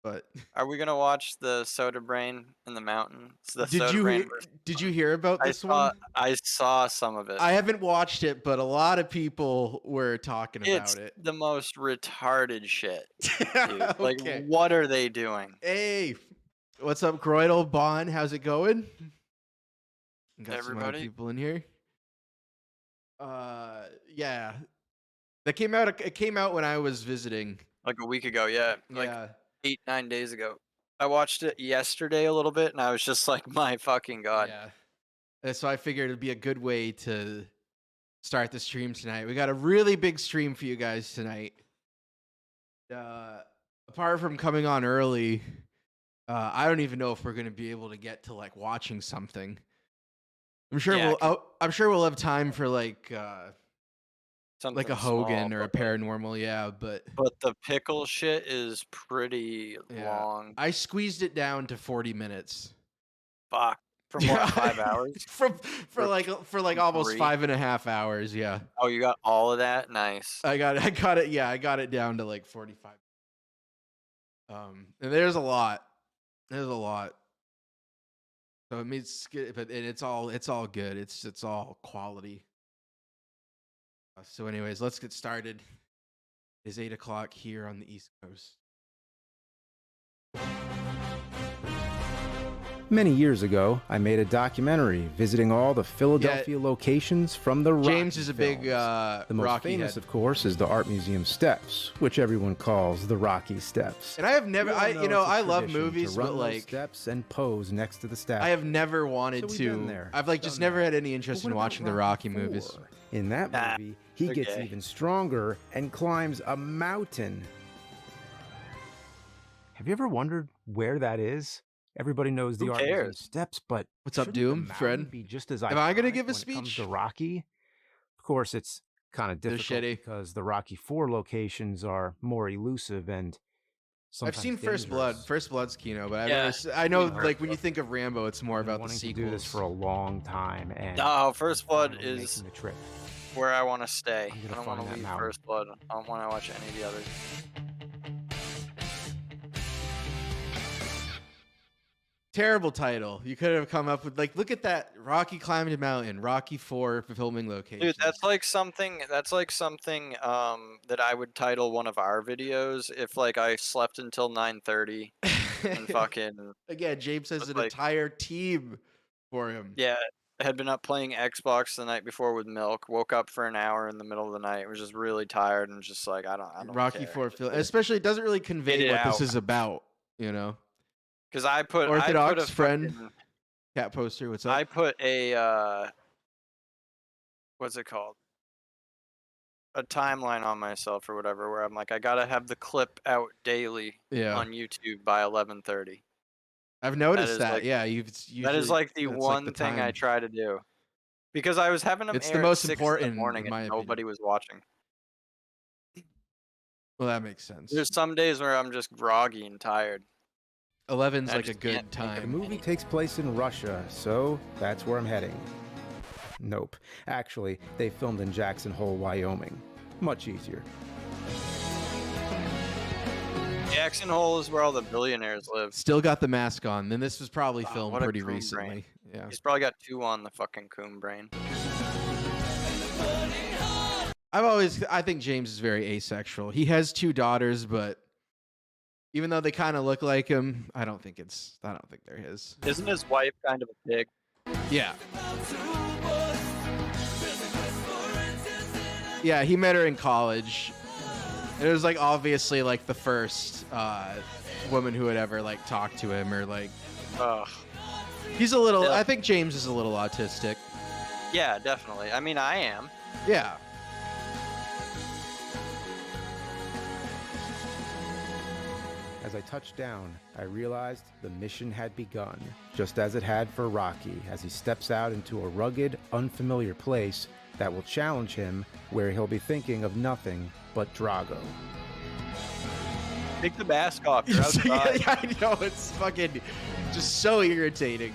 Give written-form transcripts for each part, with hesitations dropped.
But Are we gonna watch the Soda Brain in the mountain? It's the did Soda you Brain he- versus did you hear about this one? I saw some of it. I haven't watched it, but a lot of people were talking It's about it. the most retarded shit, dude. Like, Okay. what are they doing? Hey, what's up, Croydal Bond? How's it going? Got some other Everybody? people in here. Yeah, that came out. It came out when I was visiting. Like a week ago, yeah, like Yeah, 8, 9 days ago. I watched it yesterday a little bit, and I was just like, "My fucking god." yeah. And so I figured it'd be a good way to start the stream tonight. We got a really big stream for you guys tonight. Uh, Apart from coming on early, I don't even know if we're gonna be able to get to like watching something. I'm sure Yeah, we'll. 'cause I'm sure we'll have time for like a something small, Hogan or a but, like paranormal. Yeah, but the pickle shit is pretty yeah, long. I squeezed it down to 40 minutes. Fuck. From what, Yeah, 5 hours? for Or like almost 3? 5.5 hours. Yeah, Oh, you got all of that? Nice. I got it. Yeah, I got it down to like 45. And there's a lot. There's a lot. So it means, but and it's all good. It's all quality. So, anyways, let's get started. It's 8 o'clock here on the East Coast. Many years ago, I made a documentary visiting all the Philadelphia locations from the Rocky James is a big films. The most Rocky famous, head. of course, is the Art Museum steps, which everyone calls the Rocky Steps. And I have never, We all know it's a I love tradition movies, to run but those like, steps and pose next to the statue. I have never wanted So we've been to. there, I've like just done never that. had any But interest what in about watching the Rocky movies. 4? In that Nah, movie, he they're gets gay. even stronger and climbs a mountain. Have you ever wondered where that is? Everybody knows the Who Art Museum cares? steps, but What's up, shouldn't Doom, the mountain Fred? be just as Am I gonna iconic give a when it comes speech? to Rocky? Of course, it's kind of They're difficult shitty. because the Rocky 4 locations are more elusive and I've sometimes seen First Blood. dangerous. First Blood's Kino, but I've Yeah, never. I know, seen First like when you Blood. think of Rambo, it's more I've been about the wanting to do this sequels. for a long time, and No, First Blood finally is making the trip. where I wanna stay. I'm I gonna don't find wanna that leave mountain. First Blood. I don't wanna watch any of the others. Terrible title. You could have come up with like, look at that. Rocky climbed a mountain. Rocky 4 filming location. Dude, that's like something that I would title one of our videos if, like, I slept until 9:30 and fucking Again, James has was an like entire team for him. yeah, had been up playing Xbox the night before with Milk, woke up for an hour in the middle of the night, was just really tired and just like, I don't Rocky care. 4 Just film, get especially it doesn't really convey it what this out. is about, you know. 'Cause I put a Orthodox friend, fucking cat poster. What's I up? put a, what's it called? A timeline on myself or whatever where I'm like, I gotta have the clip out daily Yeah, on YouTube by 11:30. I've That noticed is that. like Yeah, you've that is usually like the that's like the one thing I time. try to do. Because I was having them It's the air at most 6 in the important, in morning my and opinion. nobody was watching. Well, that makes sense. There's some days where I'm just groggy and tired. 11's And I like a just can't good think The of time. movie anything. takes place in Russia, so that's where I'm heading. Nope. Actually, they filmed in Jackson Hole, Wyoming. Much easier. Jackson Hole is where all the billionaires live. Still got the mask on. Then this was probably Wow, filmed what a pretty coon recently. brain. Yeah. He's probably got 2 on the fucking coon brain. I think James is very asexual. He has 2 daughters, but even though they kind of look like him, I don't think they're his. Isn't his wife kind of a pig? Yeah. Yeah, he met her in college. It was like obviously like the first woman who had ever like talked to him or like Ugh. he's a little Yeah. I think James is a little autistic. Yeah, definitely. I mean, I am. Yeah. As I touched down, I realized the mission had begun, just as it had for Rocky, as he steps out into a rugged, unfamiliar place that will challenge him, where he'll be thinking of nothing but Drago. Take the mask off. You're outside. Yeah, I know, it's fucking just so irritating.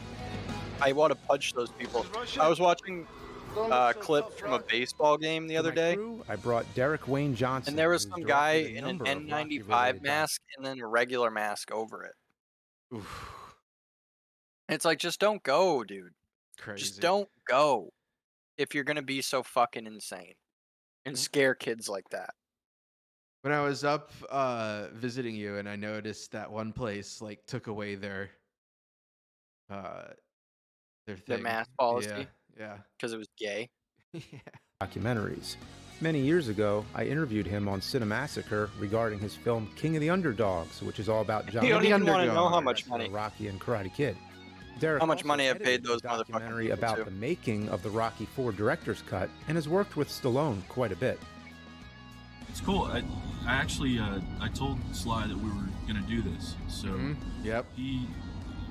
I want to punch those people. I was watching clip from a baseball game the For other my day, crew, I brought Derek Wayne Johnson. and there was who's some guy directed a in an number of Rocky N95 related mask and then a regular mask over it. Oof, And it's like, just don't go, dude. crazy. Just don't go if you're gonna be so fucking insane and scare kids like that. When I was up visiting you, and I noticed that one place like took away their Their thing. mask policy Yeah. because it was gay. Yeah. documentaries. Many years ago, I interviewed him on Cinemassacre regarding his film King of the Underdogs, which is all about John You don't the even want to underdog. know how much wrestler money. Rocky and Karate Kid. Derek How much also money I edited paid those the motherfucking documentary people, about too. the making of the Rocky IV director's cut and has worked with Stallone quite a bit. It's cool. I actually I told Sly that we were gonna do this. So Yep.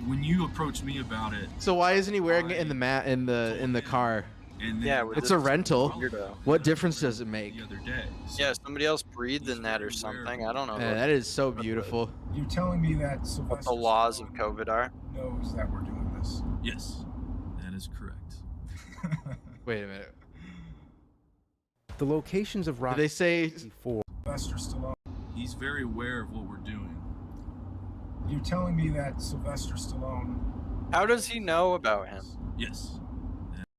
when you approached me about it, So why isn't he wearing it in the in the car? and then Yeah, with It's this a rental. weirdo. What difference does it make? the other day. So Yeah, somebody else breathed he's in that very or aware of something. I don't know That is so beautiful. You're telling me that what Sylvester the laws of Stallone COVID are. knows that we're doing this. yes, that is correct. Wait a minute. The locations of Did Rocky they say IV. Sylvester Stallone. He's very aware of what we're doing. You're telling me that Sylvester Stallone. How does he know about him? Yes,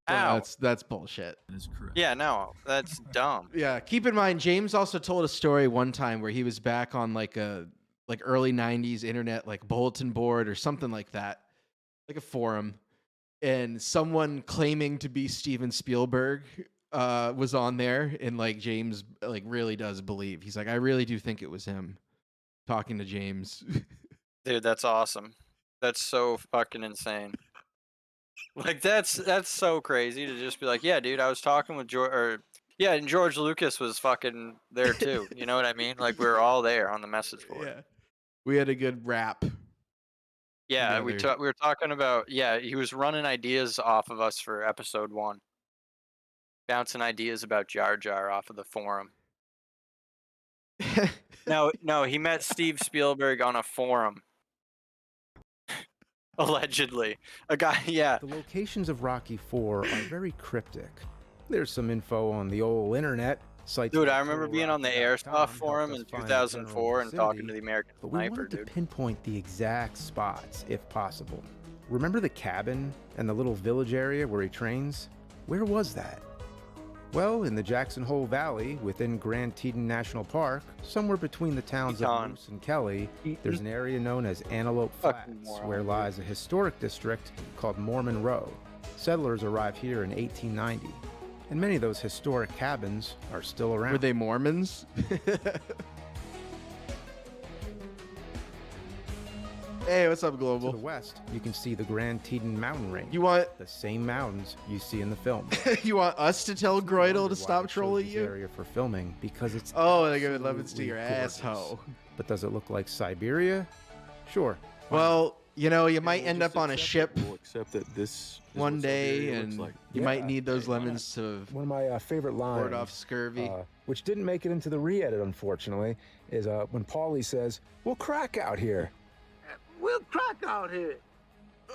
How? that's bullshit. that is correct. Yeah, no, that's dumb. Yeah, keep in mind James also told a story one time where he was back on like a early 90s internet like bulletin board or something like that. Like a forum, and someone claiming to be Steven Spielberg was on there, and like James like really does believe. He's like, I really do think it was him talking to James. Dude, that's awesome. That's so fucking insane. Like that's so crazy to just be like, yeah, dude, I was talking with George, or yeah, and George Lucas was fucking there too. You know what I mean? Like we were all there on the message board. Yeah, we had a good rap. Yeah, we together. were talking about, yeah, he was running ideas off of us for episode 1. Bouncing ideas about Jar Jar off of the forum. No, he met Steve Spielberg on a forum. Allegedly. A guy, yeah. The locations of Rocky IV are very cryptic. There's some info on the old internet. Sites Dude, like I remember being on the TotalRocky.com Airsoft helped forum us in find the 2004 and general talking to the vicinity, American but we Sniper, wanted to dude. pinpoint the exact spots, if possible. Remember the cabin and the little village area where he trains? Where was that? Well, in the Jackson Hole Valley, within Grand Teton National Park, somewhere between the towns of Teton. Moose and Kelly, there's an area known as Antelope Fucking Flats, moron, where dude. lies a historic district called Mormon Row. Settlers arrived here in 1890, and many of those historic cabins are still around. Were they Mormons? Hey, what's up, To Global? the west, you can see the Grand Teton Mountain Range, You want the same mountains you see in the film. you want us to tell It's no wonder Groidel why to stop they chose trolling this you? area for filming, because it's Oh, they're giving lemons to absolutely your gorgeous. asshole. But does it look like Siberia? Sure. why not? Well, you know, you might we'll end just up on a accept ship it. We'll accept that this is one what day, Siberia looks and like. you Yeah, might need those why not? lemons to One of my favorite ward lines, off scurvy. which didn't make it into the re-edit, unfortunately, is when Paulie says, "We'll crack out here."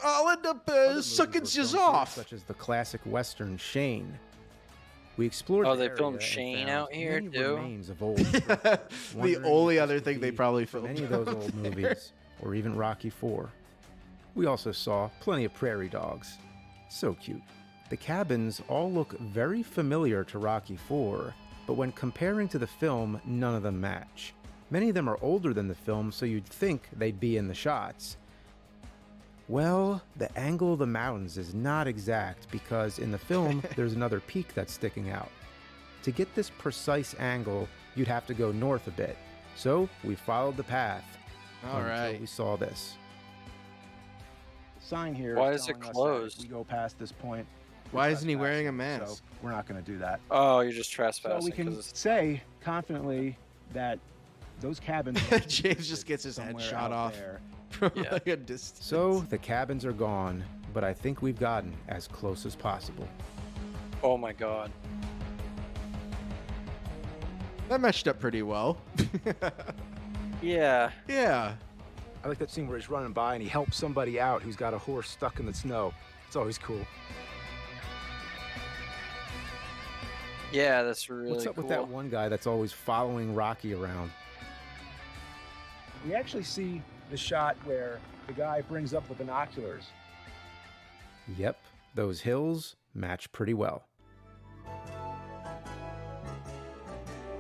I'll end up Other movies sucking were yous filmed here, off. such as the classic western Shane. We explored. Oh, the they area filmed and Shane found out here, many too? remains of old. The wondering only if other this could thing they be probably from filmed any of those out old there. movies, or even Rocky IV. We also saw plenty of prairie dogs. So cute. The cabins all look very familiar to Rocky IV, but when comparing to the film, none of them match. Many of them are older than the film, so you'd think they'd be in the shots. Well, the angle of the mountains is not exact because in the film, there's another peak that's sticking out. To get this precise angle, you'd have to go north a bit. So we followed the path. All until right. we saw this. The sign here. Why is it telling us that if closed? we go past this point. we're Why isn't he wearing a trespassing, mask? So we're not going to do that. Oh, you're just So trespassing. we can 'cause it's- say confidently that those cabins. James just gets his head somewhere shot out off there. from Yeah. like a distance. So the cabins are gone, but I think we've gotten as close as possible. oh my god. That matched up pretty well. Yeah. Yeah. I like that scene where he's running by and he helps somebody out who's got a horse stuck in the snow. It's always cool. Yeah, that's really What's up cool. with that one guy that's always following Rocky around? We actually see the shot where the guy brings up the binoculars. Yep, those hills match pretty well.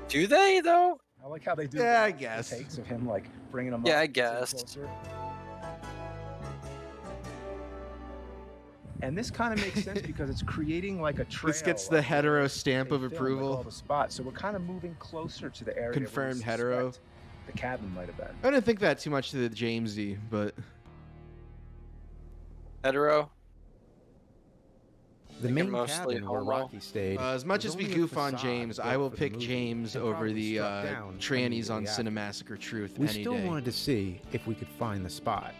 Do they though? I like how they do Yeah, I the guess. takes of him like bringing them Yeah, up. I sitting guessed. closer. And this kind of makes sense because it's creating like a trail. This gets the like hetero stamp they of film, like, approval. all the spots. So we're kind of moving closer to the area. where we Confirmed hetero. suspect the cabin might have been. I didn't think that too much to the Jamesy, but Hetero. The Thinking main mostly cabin where homo. Rocky stayed. as much was as we only a goof on facade James, built I will for the pick movie James and over probably the struck down trannies on immediately after. Cinemassacre Truth We any still day. wanted to see if we could find the spot.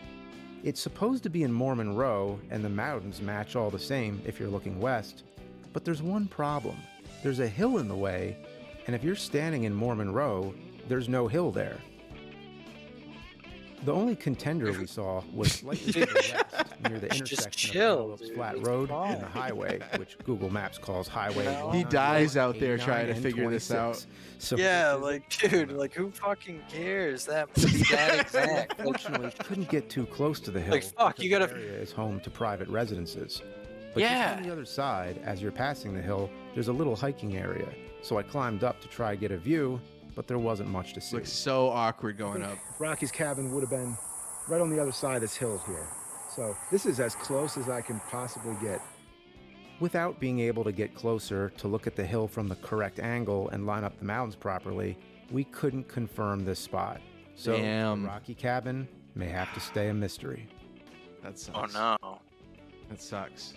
It's supposed to be in Mormon Row, and the mountains match all the same if you're looking west. But there's one problem. There's a hill in the way, and if you're standing in Mormon Row, there's no hill there. The only contender we saw was slightly to the west, near the Just intersection chill, of Phillips dude. Flat It's Road fine. and the highway, which Google Maps calls Highway He 191, dies out there 89, trying to and figure this 26. So Yeah, this is like, a- dude, like, who fucking cares? That exact. Like, Unfortunately, couldn't get too close to the hill. Like, fuck, because you gotta- The area is home to private residences. But Yeah. just on the other side, as you're passing the hill, there's a little hiking area. So I climbed up to try to get a view, but there wasn't much to see. Looks so awkward going up. Rocky's cabin would have been right on the other side of this hill here. So this is as close as I can possibly get. Without being able to get closer to look at the hill from the correct angle and line up the mountains properly, we couldn't confirm this spot. So Damn. the Rocky cabin may have to stay a mystery. That sucks. oh no. That sucks.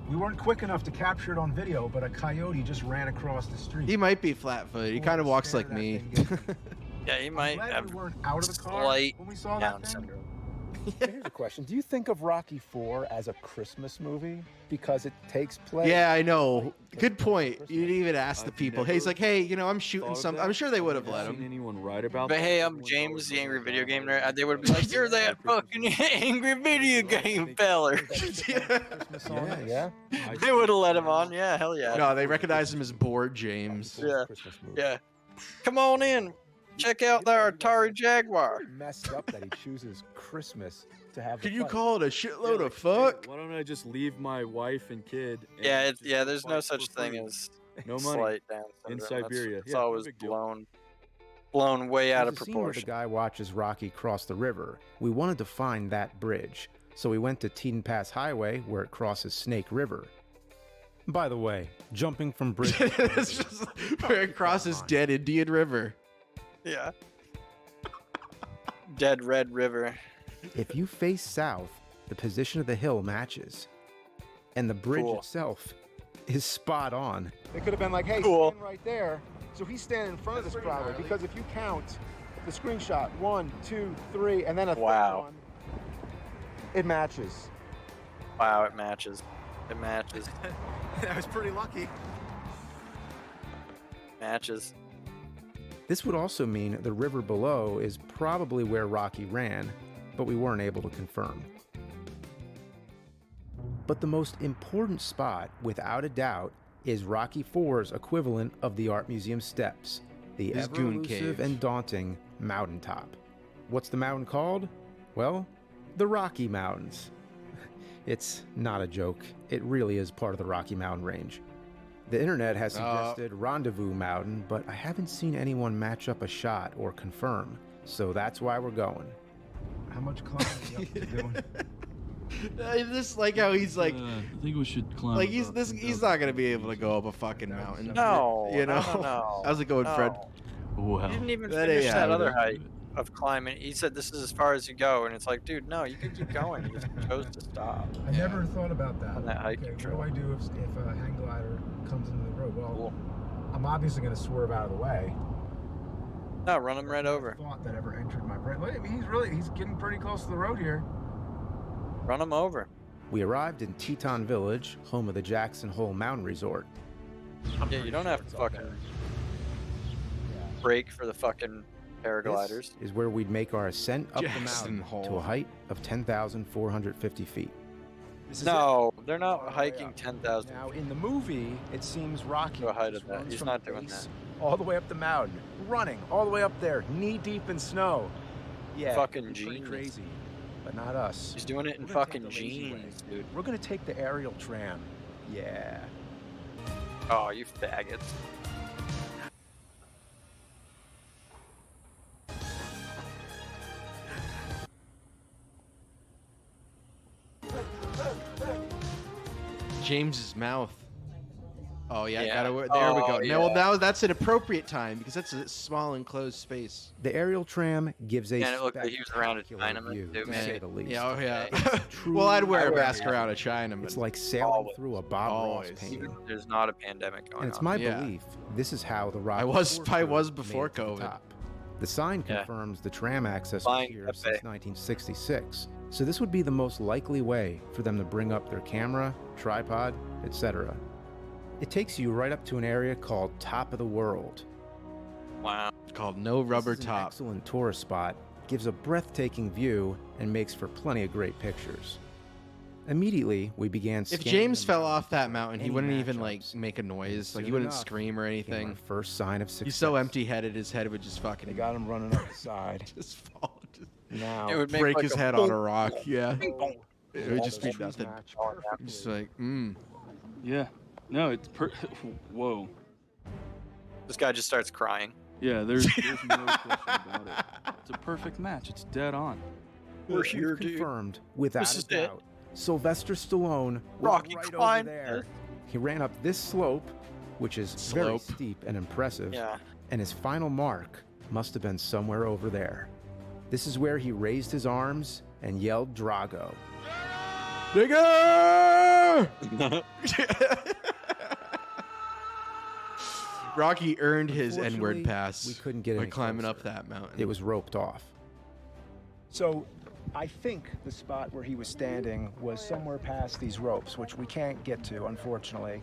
We weren't quick enough to capture it on video, but a coyote just ran across the street. He might be flat-footed. He kind of walks like me. Yeah, he I'm might glad have we weren't out of the car slight when we saw Down that thing. syndrome. Here's a question. Do you think of Rocky IV as a Christmas movie because it takes place? Yeah, I know. Good point. You didn't even ask the I've people. Hey, he's never like, hey, you know, I'm shooting thought of some. that. I'm sure they would have I've let never seen him. anyone write about But that. hey, I'm Everyone's James, always the angry like, video "Oh, game yeah, nerd. They would be like, "You're that fucking angry video game feller." Christmas song? Yes. Yeah. They would have let him on. Yeah, hell yeah. No, they recognize him as Bored James. Yeah. Christmas movie. Yeah. Come on in. Check out their Atari Jaguar. Messed up that he chooses Christmas to have. the Can you fight. call it a Yeah, shitload like, of fuck? hey, why don't I just leave my wife and kid? and Yeah, just yeah. There's no fight such for thing free? as no money. slight Down In syndrome. Siberia. It's Yeah, no always big deal. blown way out of There's a scene where the proportion. guy watches Rocky cross the river. We wanted to find that bridge, so we went to Teton Pass Highway where it crosses Snake River. By the way, jumping from bridge to bridge It's just where it crosses Dead Indian River. Yeah. Dead Red River. If you face south, the position of the hill matches. And the bridge Cool. itself is spot on. They could have been like, hey, Cool. stand right there. So he's standing in front of this probably because if you count the screenshot, 1, 2, 3, and then a third Wow. one, it matches. Wow, it matches. It matches. I was pretty lucky. Matches. This would also mean the river below is probably where Rocky ran, but we weren't able to confirm. But the most important spot, without a doubt, is Rocky IV's equivalent of the Art Museum steps, the His ever goon elusive cave. and daunting mountaintop. What's the mountain called? Well, the Rocky Mountains. It's not a joke. It really is part of the Rocky Mountain range. The internet has suggested Rendezvous Mountain, but I haven't seen anyone match up a shot or confirm, so that's why we're going. How much climbing are you up to doing? I just like how he's like, I think we should climb. he's about he's not gonna be able to go up a fucking mountain. No. You know? No. How's it going, Fred? No. Wow. You didn't even That finish ain't that happening. other height of climbing. He said this is as far as you go, and it's like, dude, no, you can keep going. You just chose to stop. I never thought about that. On that hiking okay, trail. what do I do if a hang glider comes into the road? Well, Cool. I'm obviously going to swerve out of the way. No, run him right Never over. Thought that ever entered my brain. Look, I mean, he's getting pretty close to the road here. Run him over. We arrived in Teton Village, home of the Jackson Hole Mountain Resort. Yeah, you don't have to fucking brake for the fucking paragliders. This is where we'd make our ascent up Jackson the mountain Hole. to a height of 10,450 feet. This is No, they're not all the way hiking up. 10,000 Now, in the movie, it seems Rocky The height just of that. runs He's from not the doing base all the way up the mountain, running all the way up there, knee deep in snow. Yeah, Fucking it'd be pretty genius. crazy, but not us. He's doing it in We're gonna take fucking the lazy way. jeans, dude. We're gonna take the aerial tram. Yeah. Oh, you faggots. James's mouth. Oh yeah, Yeah. there we go. Oh, Now, well, yeah. now that's an appropriate time because that's a small enclosed space. The aerial tram gives a And it looked like he was around a spectacular Chinaman, view, too, to man. say the least. Yeah, oh yeah. It's Well, I'd truly wear a wear mask a around a Chinaman. It's like sailing Always. through a Bob Always. Ross painting. There's not a pandemic going And it's on. my Yeah. belief this is how the Rocky I was crew before made it to the COVID. top. The sign Yeah. confirms the tram access was Flying here Pepe. since 1966, so this would be the most likely way for them to bring up their camera, tripod, etc. It takes you right up to an area called Top of the World. Wow. Called No Rubber This is an Top. excellent tourist spot, gives a breathtaking view, and makes for plenty of great pictures. Immediately, we began If scanning James the fell mountain off that for mountain, he any wouldn't even like matchups. make a noise. Like he Soon wouldn't enough, scream or Came anything. our first sign of success. He's so empty-headed, his head would just They fucking got him running up the side. just fall, just Now, It would make break like his a head on a boom. rock. Yeah, boom. it would all just the be trees nothing. match Just perfectly. like, Yeah. No, it's whoa. This guy just starts crying. Yeah, there's no question about it. It's a perfect match. It's dead on. We're We've here, dude. confirmed, without This a is it. doubt, Sylvester Stallone was Rocky right over climbed there. this. He ran up this slope, which is very Slope. steep and impressive, Yeah. and his final mark must have been somewhere over there. This is where he raised his arms and yelled Drago. Digger! Rocky earned his N-word Unfortunately, pass we couldn't get by any climbing up closer. that mountain. It was roped off. So, I think the spot where he was standing was somewhere past these ropes, which we can't get to, unfortunately.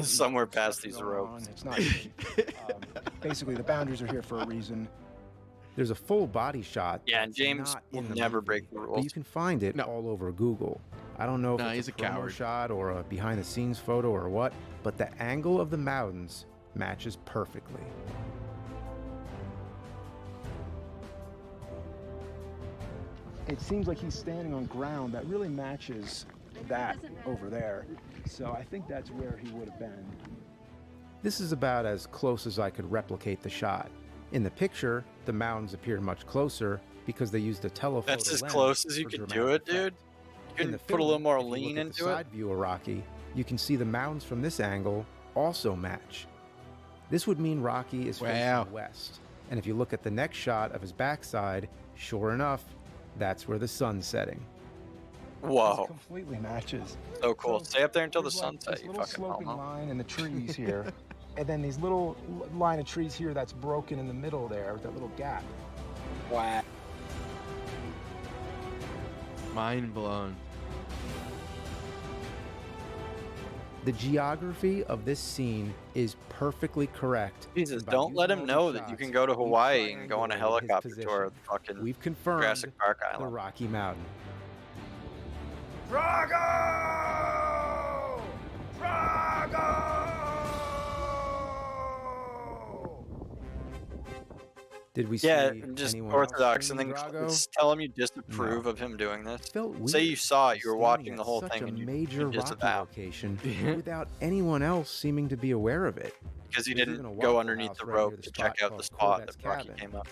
Somewhere stuff past these going ropes. on. It's not. Basically, the boundaries are here for a reason. There's a full body shot. Yeah, and that's James not will in the never movie, break the but rules. you can find it No. all over Google. I don't know if Nah, it's he's a a promo coward. shot or a behind-the-scenes photo or what, but the angle of the mountains matches perfectly. It seems like he's standing on ground that really matches that over there. So I think that's where he would have been. This is about as close as I could replicate the shot. In the picture, the mountains appear much closer because they used a telephoto That's as lens close as you for can do dramatic it, dude. effect. You In can the put a little film, more if you lean look at the into it. side view of Rocky, you can see the mountains from this angle also match. This would mean Rocky is Wow. facing west. And if you look at the next shot of his backside, sure enough, that's where the sun's setting. This Whoa. completely matches. So cool. Stay up there until the There's like sunset, this you little fucking sloping homo. line in the trees here, and then these little line of trees here that's broken in the middle there, that little gap. Wow. Mind blown. The geography of this scene is perfectly correct. Jesus, and by don't let using him all know the that you shots, can go to we've Hawaii and go on a triangulated his helicopter position. tour of fucking We've confirmed Jurassic Park the Island. Rocky Mountain. Drago! Drago! Did we Yeah, see just anyone orthodox, else and then screaming Drago? just tell him you disapprove of him doing this. It felt Say weird you saw it, you were standing watching at the whole such thing, a and you major Rocky disavow location Yeah. without anyone else seeming to be aware of it. because he There's even didn't a go Waffle underneath House the right near rope the to spot check out the called spot that Corvette's Rocky Cabin. came up.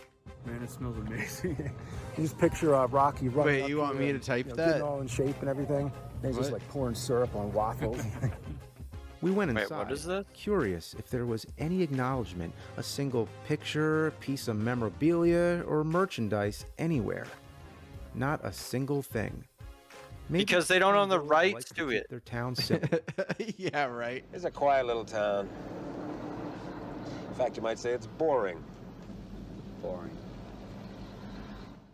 Man, it smells amazing. You just picture Rocky running Wait, up you want here me to and, type getting that? all in shape and everything. And he's just What? like pouring syrup on waffles. We went Wait, inside, what is this? curious if there was any acknowledgement, a single picture, piece of memorabilia, or merchandise anywhere. Not a single thing. Maybe Because they don't own the those rights like to keep it. Their town simple. Yeah, right. It's a quiet little town. In fact, you might say it's boring. Boring.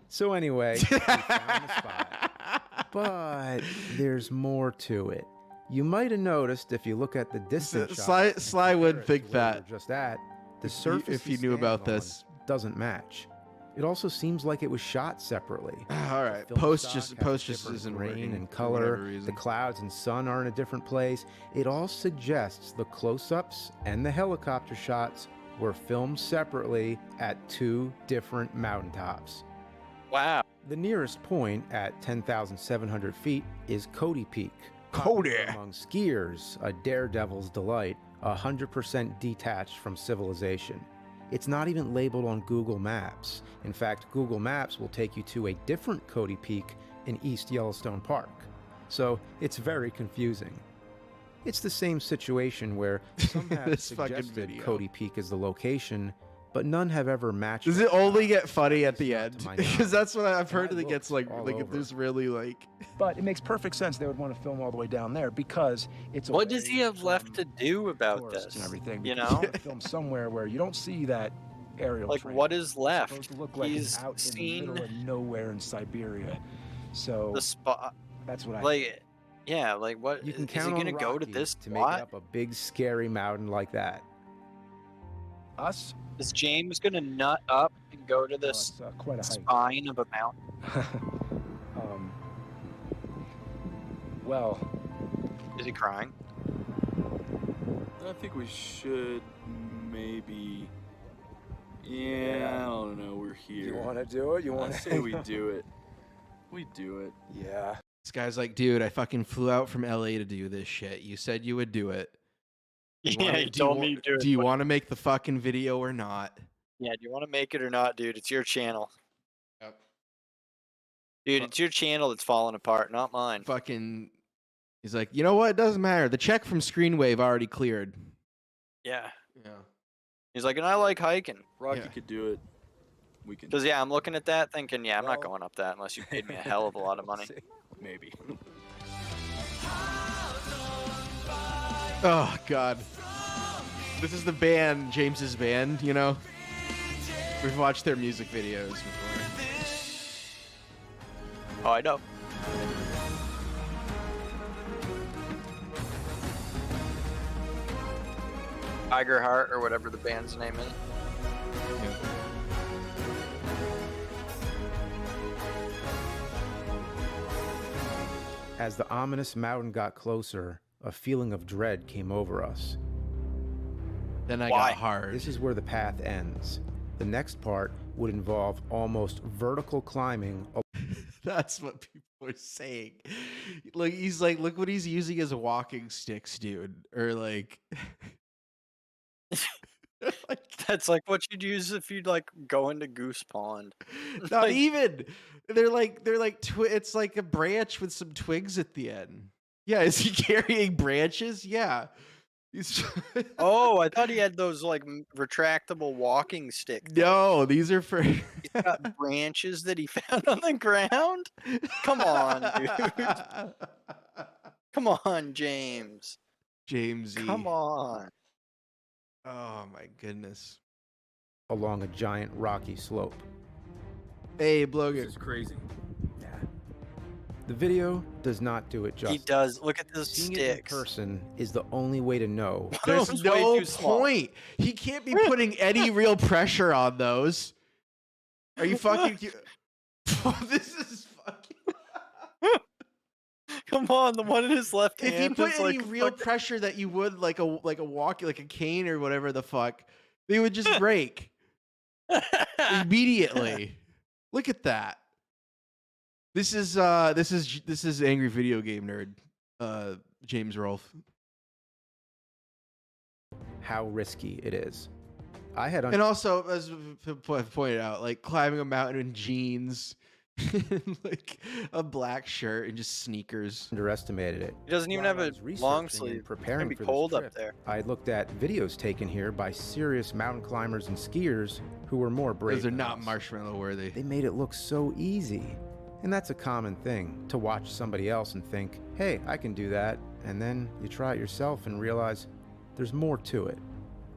So anyway, we found the spot. But there's more to it. You might have noticed if you look at the distance shot Sly and would compare it think to where we that were just at, the if surface you he knew about stands on this. doesn't match. It also seems like it was shot separately. All right, film post stock just has post a just different isn't grain working and for whatever color. reason. The clouds and sun are in a different place. It all suggests the close-ups and the helicopter shots were filmed separately at 2 different mountaintops. Wow. The nearest point at 10,700 feet is Cody Peak. Cody. Popular among skiers, a daredevil's delight, 100% detached from civilization. It's not even labeled on Google Maps. In fact, Google Maps will take you to a different Cody Peak in East Yellowstone Park. So it's very confusing. It's the same situation where some have This fucking suggested video. Cody Peak is the location, but none have ever matched. Does that it only shot, get funny at least the not end? to my Because that's what I've And heard I that it gets like looked all if over. there's really like. But it makes perfect sense they would want to film all the way down there because it's What does he away have left from to do about tourists this? and everything. You because know? you wanna film somewhere where you don't see that aerial Like, train. what is It's left? supposed to look like He's it's out in the seen middle of nowhere in Siberia. So the spot. that's what I Like, yeah, like what? You can Is he count on gonna go to Rocky this to make spot? it up a big scary mountain like that. us. Is James gonna nut up and go to Well, this it's quite a hike. spine of a mountain? Well, Is he crying? I think we should maybe. Yeah, I don't know. We're here. you want to do it? You I want say we do it. We do it. Yeah. This guy's like, dude, I fucking flew out from LA to do this shit. You said you would do it. Yeah, he told me to do it. Do you but- want to make the fucking video or not? Yeah, do you want to make it or not, dude? It's your channel. Yep. Dude, it's your channel that's falling apart, not mine. Fucking. He's like, you know what? It doesn't matter. The check from Screenwave already cleared. Yeah. Yeah. He's like, and I like hiking. Rocky Yeah. could do it. We can. Because, yeah, I'm looking at that thinking, yeah, I'm not Well- going up that unless you paid me a hell of a lot of money. Maybe. Oh God. This is the band, James's band. You know. We've watched their music videos before. Oh, I know. Tiger Heart or whatever the band's name is. As the ominous mountain got closer, a feeling of dread came over us. Then I Why? got hard. This is where the path ends. The next part would involve almost vertical climbing. That's what people are saying. Like he's like, look what he's using as walking sticks, dude. Or like, like That's like what you'd use if you'd like go into Goose Pond. not Like- even. They're like it's like a branch with some twigs at the end. Yeah, is he carrying branches? Yeah. He's Oh, I thought he had those like retractable walking sticks. no, these are for He's got branches that he found on the ground. Come on, dude. Come on, James. Jamesy. Come on. Oh my goodness. along a giant rocky slope. Hey, This Blogan. is crazy. Yeah. The video does not do it He justice. does. Look at those Seeing it in sticks. person is the only way to know. There's Those way no too small. point. He can't be putting any real pressure on those. Are you fucking? This is fucking. Come on, the one in his left If hand. you put is any like real fucking- pressure that you would like a walk like a cane or whatever the fuck, they would just break immediately. Look at that. This is Angry Video Game Nerd, James Rolfe. How risky it is. I had And also, as I've pointed out, like climbing a mountain in jeans, like a black shirt and just sneakers. underestimated it. He doesn't even While have I a was researching long and sleeve. It's preparing gonna be for this cold up trip, there. I looked at videos taken here by serious mountain climbers and skiers who were more brave. Those are than not us. marshmallow worthy. They made it look so easy. And that's a common thing, to watch somebody else and think, hey, I can do that. And then you try it yourself and realize there's more to it.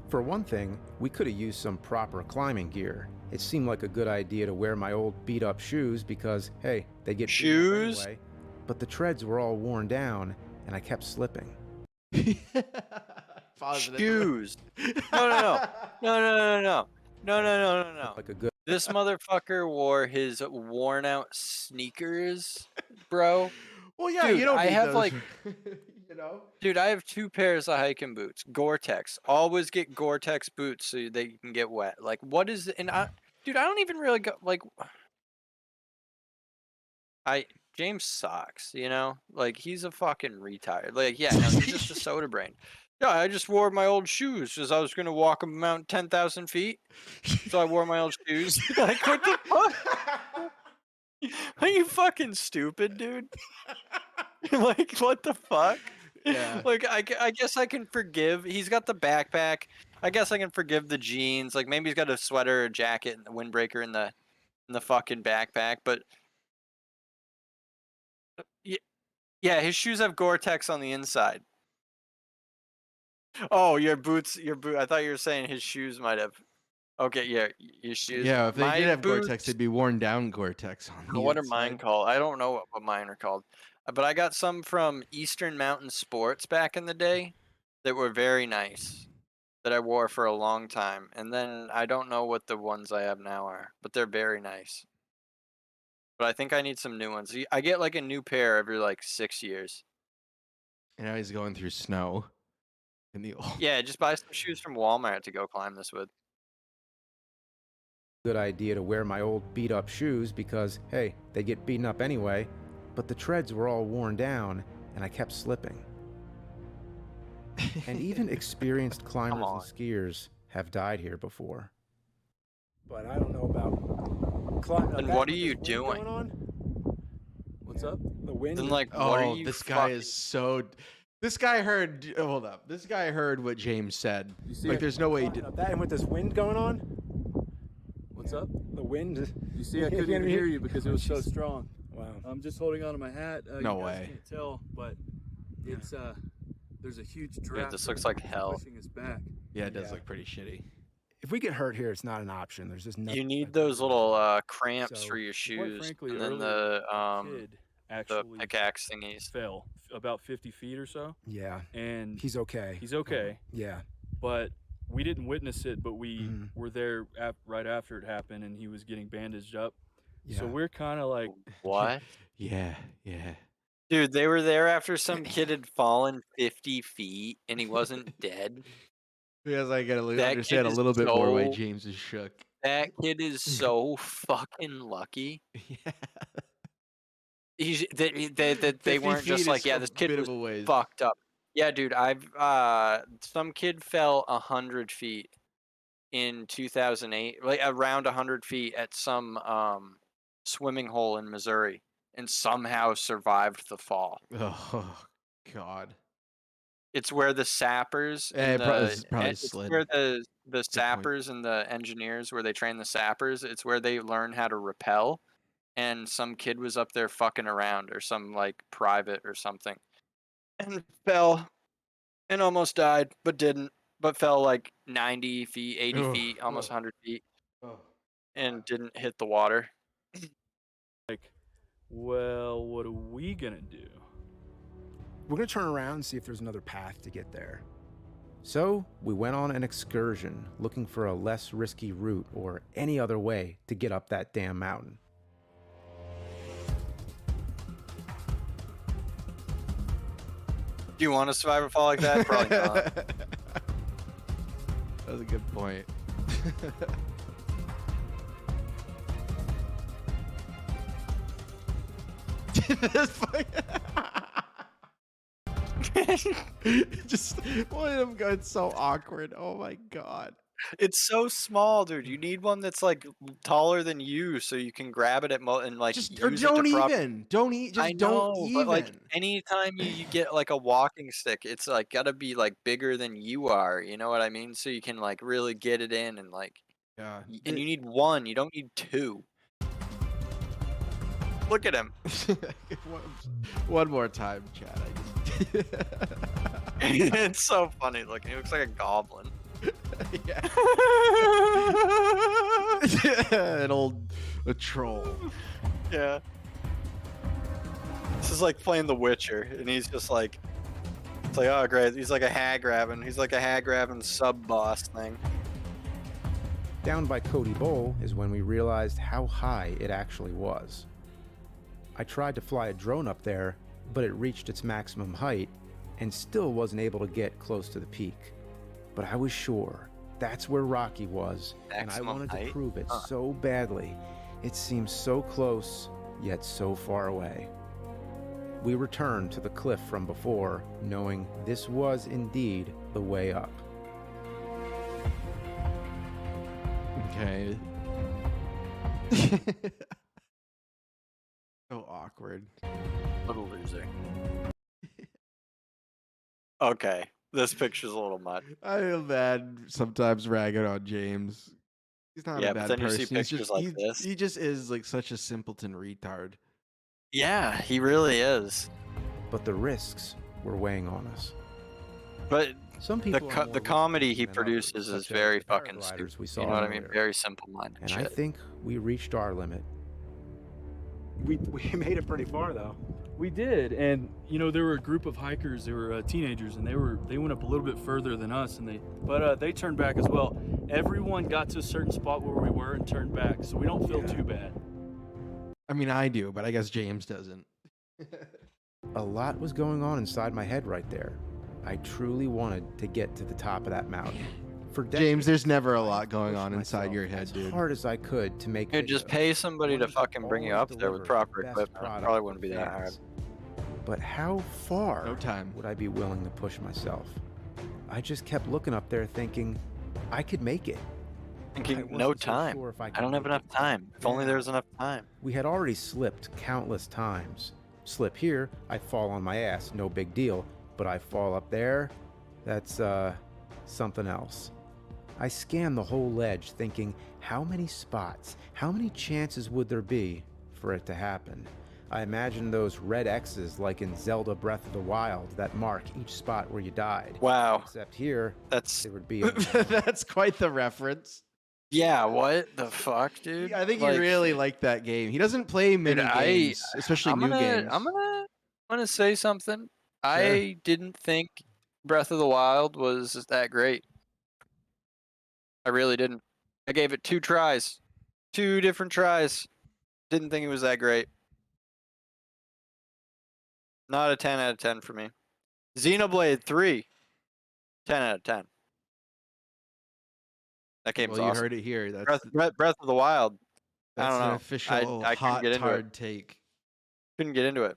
For one thing, we could have used some proper climbing gear. It seemed like a good idea to wear my old beat up shoes because, hey, they get beat up Shoes? anyway. But the treads were all worn down and I kept slipping. Positive. Shoes. No. No. Like a good This motherfucker wore his worn out sneakers, bro. Well, yeah, Dude, you don't I need have those, like, you know. dude, I have 2 pairs of hiking boots, Gore-Tex. Always get Gore-Tex boots so they can get wet. Like, what is? And dude, I don't even really go like. James sucks, you know? Like, he's a fucking retard. Like, yeah, no, he's just a soda brain. Yeah, I just wore my old shoes as I was gonna walk a mountain 10,000 feet. So I wore my old shoes. Like, what the fuck? Are you fucking stupid, dude? Like, what the fuck? Yeah. Like, I guess I can forgive. He's got the backpack. I guess I can forgive the jeans. Like, maybe he's got a sweater, a jacket, and the windbreaker in the fucking backpack. But yeah, his shoes have Gore-Tex on the inside. Oh, your boots. I thought you were saying his shoes might have. Okay, yeah, his shoes. Yeah, if they My did have boots, Gore-Tex, they'd be worn down Gore-Tex on the what are inside. mine called? I don't know what mine are called. But I got some from Eastern Mountain Sports back in the day that were very nice that I wore for a long time. And then I don't know what the ones I have now are, but they're very nice. But I think I need some new ones. I get like a new pair every like 6 years. And now he's going through snow in the old. Yeah, just buy some shoes from Walmart to go climb this with. Good idea to wear my old beat up shoes because, hey, they get beaten up anyway, but the treads were all worn down and I kept slipping. And even experienced climbers and skiers have died here before. But I don't know about climbing. And what are you doing? What's up? The wind. Then like, what are you? This guy is so. This guy heard. Hold up. This guy heard what James said. You see Like, it? there's no way he did. That and with this wind going on, What's up? the wind. You see, I couldn't even hear you because it was so strong. Wow. I'm just holding on to my hat. No you guys way. Can't tell, but it's there's a huge Yeah, draft. this looks like hell. Pushing us back. Yeah, it does Yeah. look pretty shitty. If we get hurt here, it's not an option. There's just nothing. You need those little cramps So, for your Quite shoes, frankly, and then earlier, the a kid the actually pickaxe thingies. fell about 50 feet or so, Yeah. and He's okay. he's okay. Yeah. But we didn't witness it, but we Mhm. were there right after it happened, and he was getting bandaged up. Yeah. So we're kind of like, What? Yeah. Dude, they were there after some kid had fallen 50 feet and he wasn't dead. Because I gotta That understand kid a is little bit more why so- James is shook. That kid is so fucking lucky. Yeah. They 50 weren't feet just is like, yeah, a this kid bit was of a ways. fucked up. Yeah, dude, some kid fell 100 feet in 2008, like around 100 feet at some swimming hole in Missouri, and somehow survived the fall. Oh God. It's where the sappers Yeah, and it's probably it's slid. where the point. sappers and the engineers, where they train the sappers, it's where they learn how to rappel. And some kid was up there fucking around, or some like private or something, and fell and almost died, but didn't. But fell like 90 feet, 80 Ugh, feet, almost ugh. 100 feet, Oh. and didn't hit the water. well, what are we gonna do? We're gonna turn around and see if there's another path to get there. So we went on an excursion looking for a less risky route or any other way to get up that damn mountain. Do you want to survive a fall like that? Probably not. That was a good point. This fucking- Just one of them going so awkward. Oh my God. It's so small, dude. You need one that's like taller than you, so you can grab it at and like Just use or it to don't prop. even. Don't eat. Just I don't know, even. but like anytime you get like a walking stick, it's like gotta be like bigger than you are. You know what I mean? So you can like really get it in and like, Yeah. and you need one. You don't need two. Look at him. One more time, Chad. It's so funny looking. He looks like a goblin. Yeah. a troll. Yeah. This is like playing The Witcher, and he's just like, it's like, oh great, he's like a hag grabbing. He's like a hag grabbing sub boss thing. Down by Cody Bowl is when we realized how high it actually was. I tried to fly a drone up there, but it reached its maximum height and still wasn't able to get close to the peak. But I was sure that's where Rocky was, and I wanted to prove it so badly. It seemed so close, yet so far away. We returned to the cliff from before, knowing this was indeed the way up. Okay. So awkward. What a loser. Okay, this picture's a little much. I feel bad sometimes ragging on James. He's not Yeah, a but bad then you see person. He's pictures just like this. he just is like such a simpleton retard. Yeah, he really is. But the risks were weighing on us. But Some the people are more comedy he risky than others, produces is such as very the fucking paragliders stupid. we saw You know what I mean? earlier. Very simple-minded And shit. I think we reached our limit. We made it pretty far though. We did, and you know there were a group of hikers. They were teenagers, and they went up a little bit further than us, and they turned back as well. Everyone got to a certain spot where we were and turned back, so we don't feel too bad. I mean, I do, but I guess James doesn't. A lot was going on inside my head right there. I truly wanted to get to the top of that mountain. For James, decades, there's never a I lot going pushed on inside myself your head, as dude. hard as I could to make Dude, just videos. pay somebody to Wanted fucking bring you up always there with deliver proper the best equipment. product Probably for wouldn't be that hard. fans. But how far No time. would I be willing to push myself? I just kept looking up there thinking I could make it. I Thinking, wasn't no so time. sure if I I could don't have make enough it. time. If only Yeah. there was enough time. We had already slipped countless times. Slip here, I'd fall on my ass, no big deal. But I fall up there, that's something else. I scanned the whole ledge thinking, how many spots, how many chances would there be for it to happen? I imagined those red X's like in Zelda Breath of the Wild that mark each spot where you died. Wow. Except here, That's there would be That's quite the reference. yeah. What the fuck, dude? I think Like, he really liked that game. He doesn't play many dude, games, especially I'm new gonna, games. I'm gonna say something. I didn't think Breath of the Wild was that great. I really didn't. I gave it 2 tries, 2 different tries. Didn't think it was that great. Not a 10 out of 10 for me. Xenoblade 3, 10 out of 10. That game's Well, you awesome. heard it here. That's Breath of the Wild. I that's don't an know. official I couldn't hot get into it. hard take. Couldn't get into it.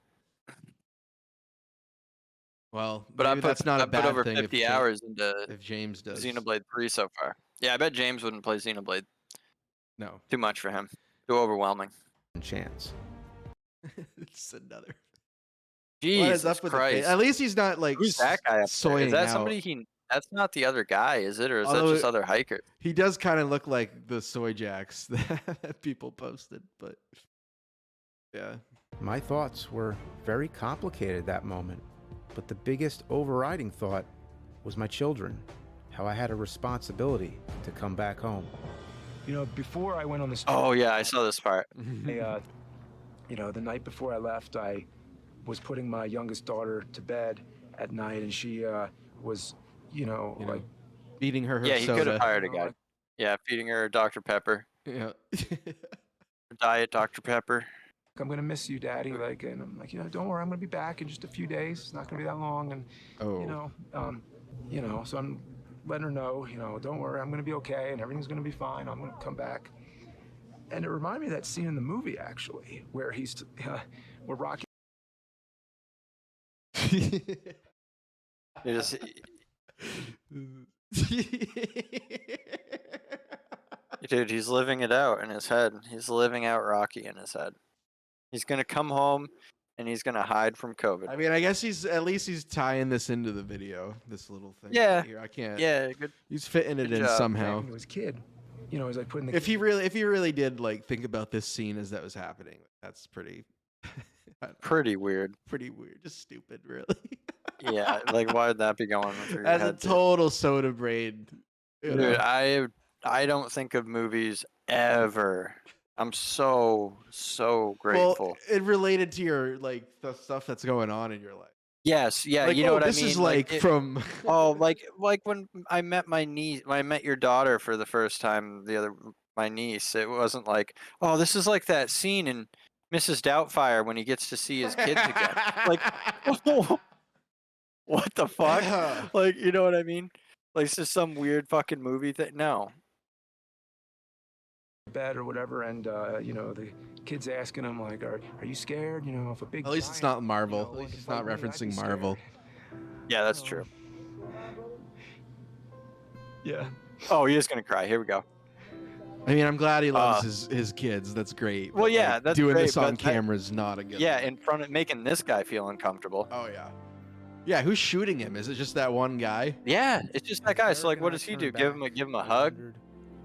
Well, But maybe that's not I a put bad over thing 50 if hours into if James does. Xenoblade 3 so far. Yeah, I bet James wouldn't play Xenoblade. No, Too much for him. Too overwhelming. chance. it's another. Jesus What is up with the Christ. face? At least he's not like Who's that guy up there? soying Is that out. somebody he... That's not the other guy, is it? Or is Although that just other hikers? He does kind of look like the soy jacks that people posted, but yeah. My thoughts were very complicated that moment, but the biggest overriding thought was my children, how I had a responsibility to come back home. You know, before I went on this Oh, yeah, I saw this part. you know, the night before I left, I was putting my youngest daughter to bed at night, and she was, like, Beating her Yeah, he could soda. have hired a guy. Yeah, feeding her Dr. Pepper. Yeah. Diet Dr. Pepper. I'm gonna miss you, Daddy. Like, and I'm like, don't worry, I'm gonna be back in just a few days. It's not gonna be that long, and so I'm letting her know, don't worry, I'm gonna be okay, and everything's gonna be fine. I'm gonna come back. And it reminded me of that scene in the movie, actually, where where Rocky. You just, dude, he's living it out in his head. He's living out Rocky in his head. He's gonna come home and he's gonna hide from COVID. I mean, I guess he's tying this into the video. This little thing. Yeah. Right here. I can't. Yeah, good. He's fitting it good in job. somehow. When he was a kid, he's like putting the. If he really did like think about this scene as that was happening, that's pretty. Pretty weird. Pretty weird. Just stupid, really. Yeah, like why would that be going through your As a head? Dude? total soda brain. Dude, I don't think of movies ever. I'm so grateful. Well, it related to your like the stuff that's going on in your life. Yes, yeah, Like, you know oh, what I this mean. is like it- from. oh, like when I met my niece, when I met your daughter for the first time, my niece. It wasn't like, oh, this is like that scene in Mrs. Doubtfire when he gets to see his kids again. Like, what the fuck? Like, you know what I mean? Like, it's just some weird fucking movie thing. No. bed or whatever, and you know, the kid's asking him like, "Are you scared? You know, if a big At least it's giant, not Marvel. you know, At wanted least to it's not fight me, I'd be referencing scared." Marvel. Yeah, that's So, true. Yeah. Oh, he is gonna cry. Here we go. I mean, I'm glad he loves his kids. That's great. Well, but, yeah, like, that's doing great, this on but that- camera is not a good. Yeah, look. in front of making this guy feel uncomfortable. Oh yeah. Yeah, who's shooting him? Is it just that one guy? Yeah, it's just that guy. So like, Eric what and I does he turned do? Give back, him a I hug? wondered,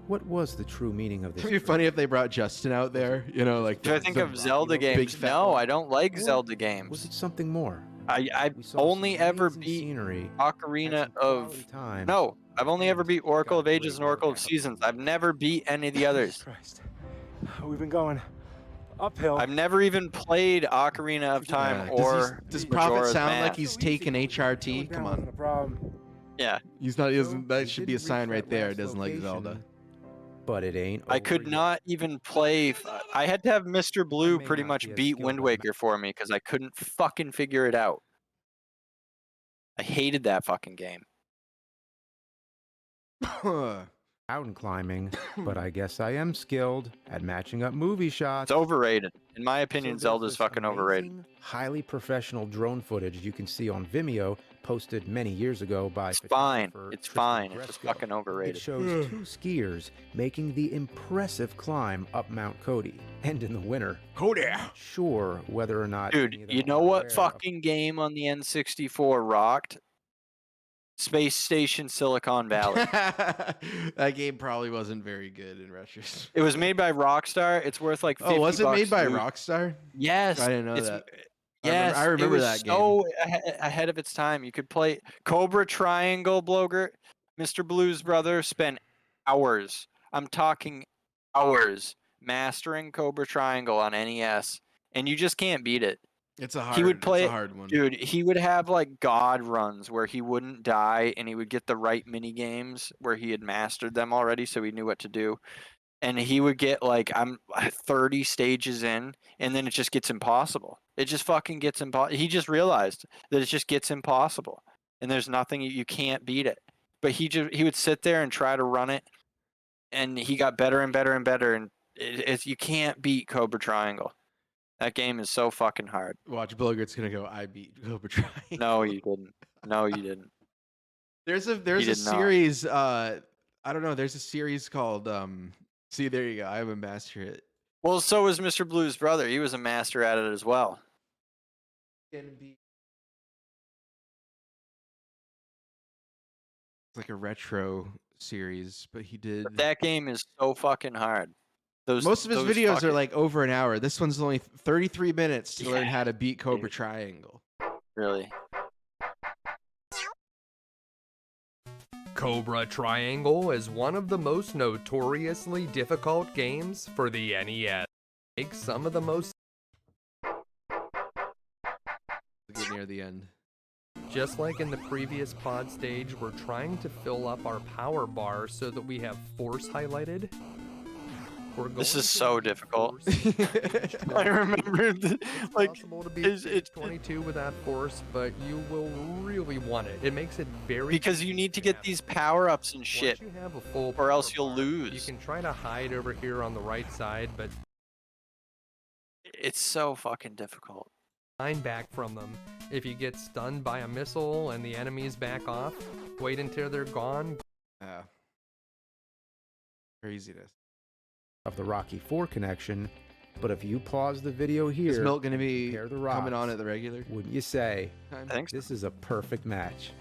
what was the true meaning of this? It'd be funny if they brought Justin out there. You know, like. Do I think the of Zelda big games? fat No, one. I don't like Or Zelda Was games. it something more? I've We saw some only ever amazing beat scenery, Ocarina had some of. quality time, No, I've only ever and beat Oracle of got a Ages great and Oracle of workout. Seasons. I've never beat any of the others. Christ. We've been going uphill. I've never even played Ocarina of Time Yeah, or does Prophet Majora's sound like Mask. he's taking HRT? Come on. A problem. Yeah, He's not. He doesn't. We That should be a didn't sign reach right that there. last Doesn't like location, Zelda. But it ain't. I over could yet. not even play. I had to have Mr. Blue may pretty not much be as beat skilled Wind as Waker for me because I couldn't fucking figure it out. I hated that fucking game. Mountain climbing, but I guess I am skilled at matching up movie shots. It's overrated. In my opinion, So there's Zelda's this fucking overrated. amazing, highly professional drone footage you can see on Vimeo, posted many years ago by It's fine. photographer It's Tristan fine. It's just Gresco. fucking It overrated. shows two skiers making the impressive climb up Mount Cody, and in the winter. Cody. Not sure whether or not. Dude, any of them you know are what aware of- fucking game on the N64 rocked? Space Station Silicon Valley. That game probably wasn't very good in retrospect. It was made by Rockstar. It's worth like 50 Oh, was it made bucks by new. Rockstar? Yes. I didn't know it's- that. Yes, I remember it was that game. so ahead of its time. You could play Cobra Triangle, Bloger. Mr. Blue's brother spent hours. I'm talking hours mastering Cobra Triangle on NES, and you just can't beat it. It's a hard. He would play it's it- a hard one. Dude, he would have like god runs where he wouldn't die and he would get the right mini games where he had mastered them already so he knew what to do. And he would get like I'm 30 stages in and then it just gets impossible. It just fucking gets impossible. He just realized that it just gets impossible and there's nothing you can't beat it. But he would sit there and try to run it and he got better and better and better and it's you can't beat Cobra Triangle. That game is so fucking hard. Watch Bogart's gonna go. I beat Cobra Triangle. No, you didn't. No, you didn't. There's a did not. series. I don't know. There's a series called. See, there you go. I haven't mastered it. Well, so was Mr. Blue's brother. He was a master at it as well. It's like a retro series, but he did. But that game is so fucking hard. Most of his those videos are fucking- like over an hour. This one's only 33 minutes to learn Yeah, how to beat Cobra dude. Triangle. really. Cobra Triangle is one of the most notoriously difficult games for the NES. Makes some of the most. Get near the end. Just like in the previous pod stage, we're trying to fill up our power bar so that we have force highlighted. We're This going is to so need difficult. force. I remember, like, It's possible to beat it's- stage 22 without force, but you will really want it. It makes it very because you need to get these power-ups and shit. Once you have a full or else power you'll bar, lose. You can try to hide over here on the right side, but It's so fucking difficult. line back from them. If you get stunned by a missile and the enemies back off, wait until they're gone. Craziness. Of the Rocky 4 connection, but if you pause the video Is here, Milk gonna be compare the coming on rocks, at the regular wouldn't you say time? I think so. this is a perfect match?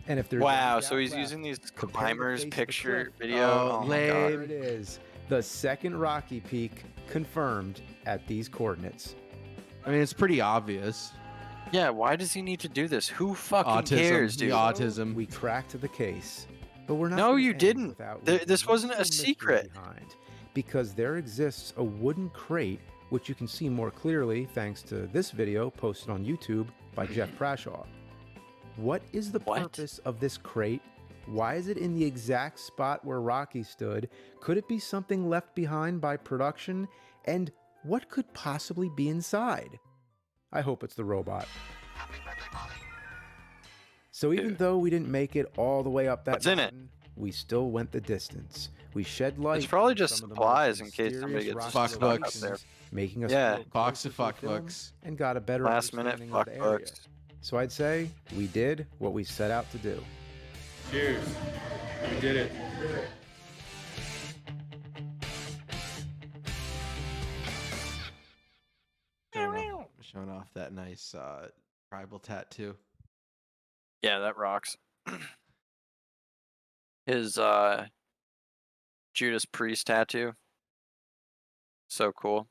And if there's Wow, any so doubt he's left, using these compare the climbers face of the picture cliff. video. Oh, Oh, my lame. god. There it is. The second Rocky Peak confirmed at these coordinates. I mean, it's pretty obvious. Yeah, why does he need to do this? Who fucking Autism. cares, The dude? autism. We cracked the case. But we're not No, gonna you end didn't. without This leaving wasn't a little mystery secret. behind, because there exists a wooden crate which you can see more clearly thanks to this video posted on YouTube by Jeff Prashaw. What is the purpose of this crate? Why is it in the exact spot where Rocky stood? Could it be something left behind by production? And what could possibly be inside? I hope it's the robot. So even though we didn't make it all the way up that What's in it? mountain, we still went the distance. We shed light. It's probably on just some of the supplies most in case somebody mysterious gets rocky stuck up locations, there. making us Yeah. feel Box closer of to the fuck film books. and got a better Last minute understanding fuck of the area. books. So I'd say we did what we set out to do. Cheers. We did it. Showing off that nice tribal tattoo. Yeah, that rocks. His Judas Priest tattoo. So cool.